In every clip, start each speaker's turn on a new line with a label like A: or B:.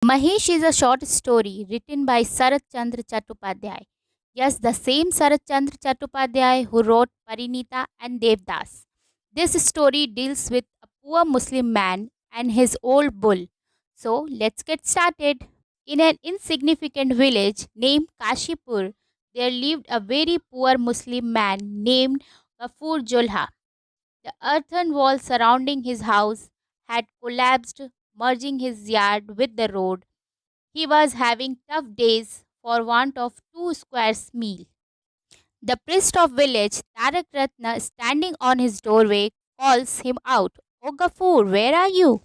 A: Mahesh is a short story written by Sarat Chandra Chattopadhyay. Yes, the same Sarat Chandra Chattopadhyay who wrote Parinita and Devdas. This story deals with a poor Muslim man and his old bull. So let's get started. In an insignificant village named Kashipur, there lived a very poor Muslim man named Gafur Julha. The earthen wall surrounding his house had collapsed, merging his yard with the road. He was having tough days for want of 2 squares meal. The priest of village, Tarak Ratna, standing on his doorway, calls him out. Oh Gafur, where are you?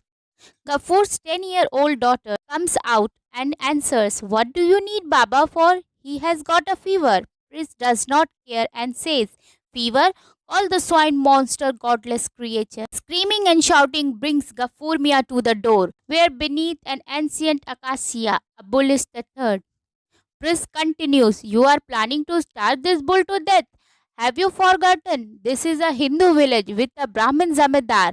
A: Gafur's 10-year-old daughter comes out and answers, What do you need Baba for? He has got a fever. Priest does not care and says, Fever? Call the swine monster, godless creature. Screaming and shouting brings Gafur Mia to the door, where beneath an ancient acacia, a bull is tethered. Priest continues, You are planning to starve this bull to death. Have you forgotten? This is a Hindu village with a Brahmin zamindar.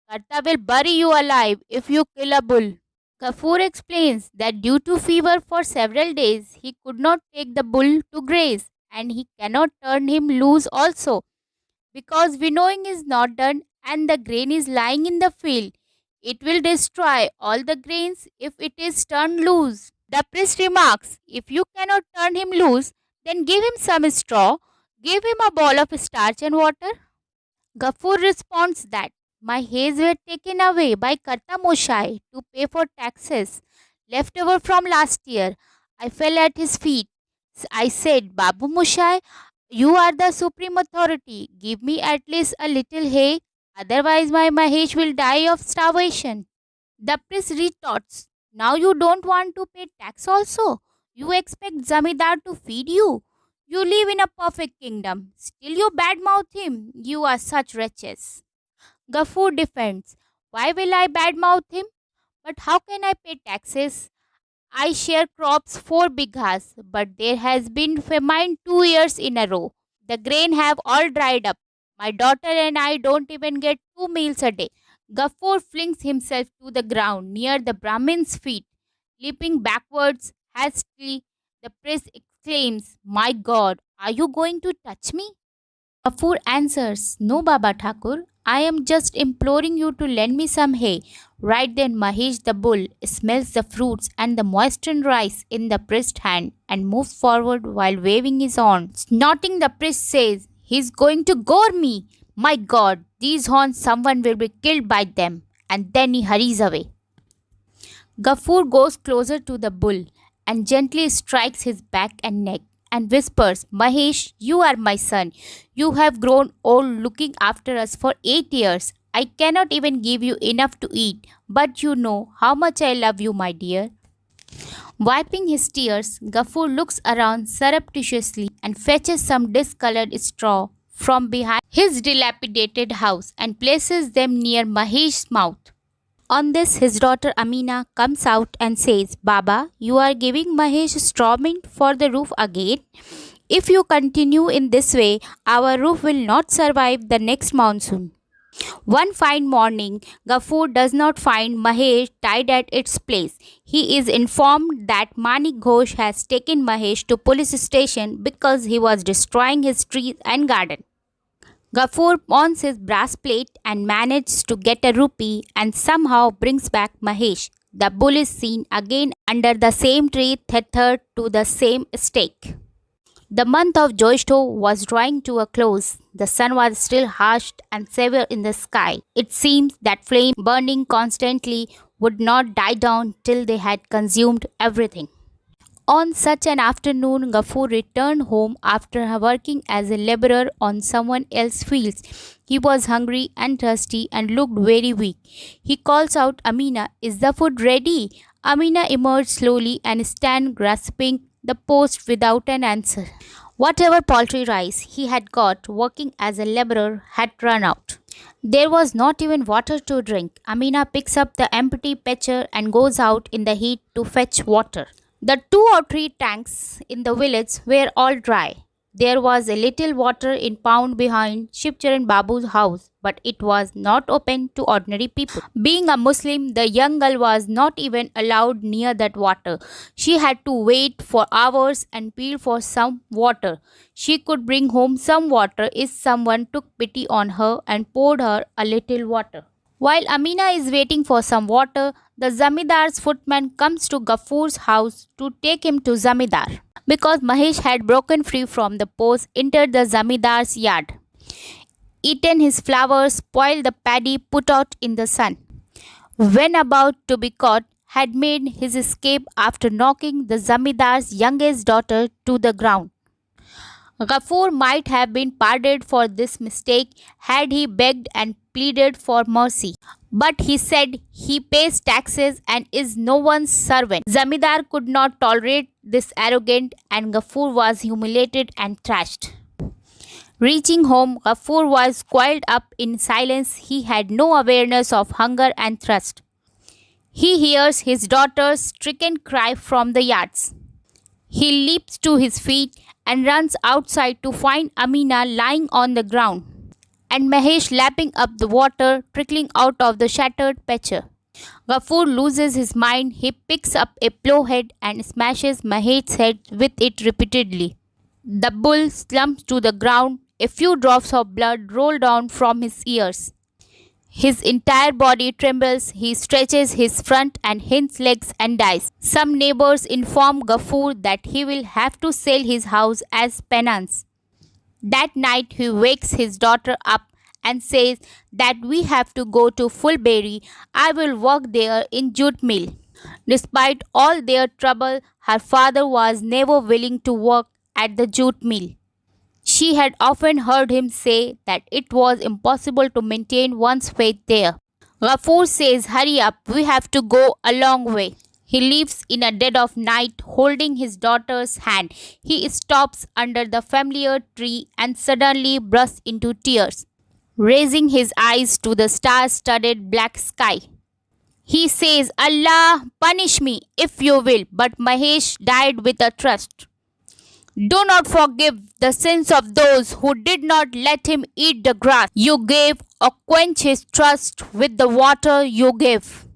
A: Karta will bury you alive if you kill a bull. Kafoor explains that due to fever for several days, he could not take the bull to graze and he cannot turn him loose also because winnowing is not done and the grain is lying in the field. It will destroy all the grains if it is turned loose. The priest remarks, If you cannot turn him loose, then give him some straw, give him a bowl of starch and water. Gafur responds that my hays were taken away by Karta Moshai to pay for taxes left over from last year. I fell at his feet. I said, Babu Moshai, you are the supreme authority. Give me at least a little hay, otherwise my Mahesh will die of starvation. The priest retorts, Now you don't want to pay tax also. You expect Zamidar to feed you. You live in a perfect kingdom. Still you badmouth him. You are such wretches. Gafur defends. Why will I badmouth him? But how can I pay taxes? I share crops 4 bighas, but there has been famine 2 years in a row. The grain have all dried up. My daughter and I don't even get 2 meals a day. Gafur flings himself to the ground near the Brahmin's feet. Leaping backwards hastily, the priest exclaims, My God, are you going to touch me? Gafur answers, No, Baba Thakur, I am just imploring you to lend me some hay. Right then, Mahesh the bull smells the fruits and the moistened rice in the priest's hand and moves forward while waving his horn. Snorting, the priest says, He's going to gore me. My God, these horns, someone will be killed by them. And then he hurries away. Gafur goes closer to the bull and gently strikes his back and neck and whispers, Mahesh, you are my son. You have grown old looking after us for 8 years. I cannot even give you enough to eat, but you know how much I love you, my dear. Wiping his tears, Gafur looks around surreptitiously and fetches some discolored straw from behind his dilapidated house and places them near Mahesh's mouth. On this, his daughter Amina comes out and says, Baba, you are giving Mahesh straw mint for the roof again. If you continue in this way, our roof will not survive the next monsoon. One fine morning, Gafur does not find Mahesh tied at its place. He is informed that Manik Ghosh has taken Mahesh to police station because he was destroying his trees and garden. Gafur pawns his brass plate and manages to get a rupee and somehow brings back Mahesh. The bull is seen again under the same tree tethered to the same stake. The month of Joishto was drawing to a close. The sun was still harsh and severe in the sky. It seemed that flame burning constantly would not die down till they had consumed everything. On such an afternoon, Gafur returned home after working as a laborer on someone else's fields. He was hungry and thirsty and looked very weak. He calls out, Amina, is the food ready? Amina emerged slowly and stands grasping the post without an answer. Whatever paltry rice he had got working as a laborer had run out. There was not even water to drink. Amina picks up the empty pitcher and goes out in the heat to fetch water. The 2 or 3 tanks in the village were all dry. There was a little water in pond behind Shivcharan Babu's house, but it was not open to ordinary people. Being a Muslim, the young girl was not even allowed near that water. She had to wait for hours and plead for some water. She could bring home some water if someone took pity on her and poured her a little water. While Amina is waiting for some water, the Zamidar's footman comes to Gafur's house to take him to Zamidar. Because Mahesh had broken free from the post, entered the Zamidar's yard, eaten his flowers, spoiled the paddy put out in the sun. When about to be caught, had made his escape after knocking the Zamidar's youngest daughter to the ground. Ghaffur might have been pardoned for this mistake had he begged and pleaded for mercy. But he said he pays taxes and is no one's servant. Zamidar could not tolerate this arrogance and Ghaffur was humiliated and thrashed. Reaching home, Ghaffur was coiled up in silence. He had no awareness of hunger and thirst. He hears his daughter's stricken cry from the yards. He leaps to his feet and runs outside to find Amina lying on the ground and Mahesh lapping up the water trickling out of the shattered pitcher. Ghaffur loses his mind. He picks up a plowhead and smashes Mahesh's head with it repeatedly. The bull slumps to the ground. A few drops of blood roll down from his ears. His entire body trembles. He stretches his front and hind legs and dies. Some neighbors inform Ghaffur that he will have to sell his house as penance. That night he wakes his daughter up and says that we have to go to Fulberry. I will work there in jute mill. Despite all their trouble, her father was never willing to work at the jute mill. She had often heard him say that it was impossible to maintain one's faith there. Ghaffur says, hurry up, we have to go a long way. He leaves in a dead of night, holding his daughter's hand. He stops under the familiar tree and suddenly bursts into tears, raising his eyes to the star-studded black sky. He says, Allah, punish me if you will, but Mahesh died with a trust. Do not forgive the sins of those who did not let him eat the grass you gave or quench his thirst with the water you gave.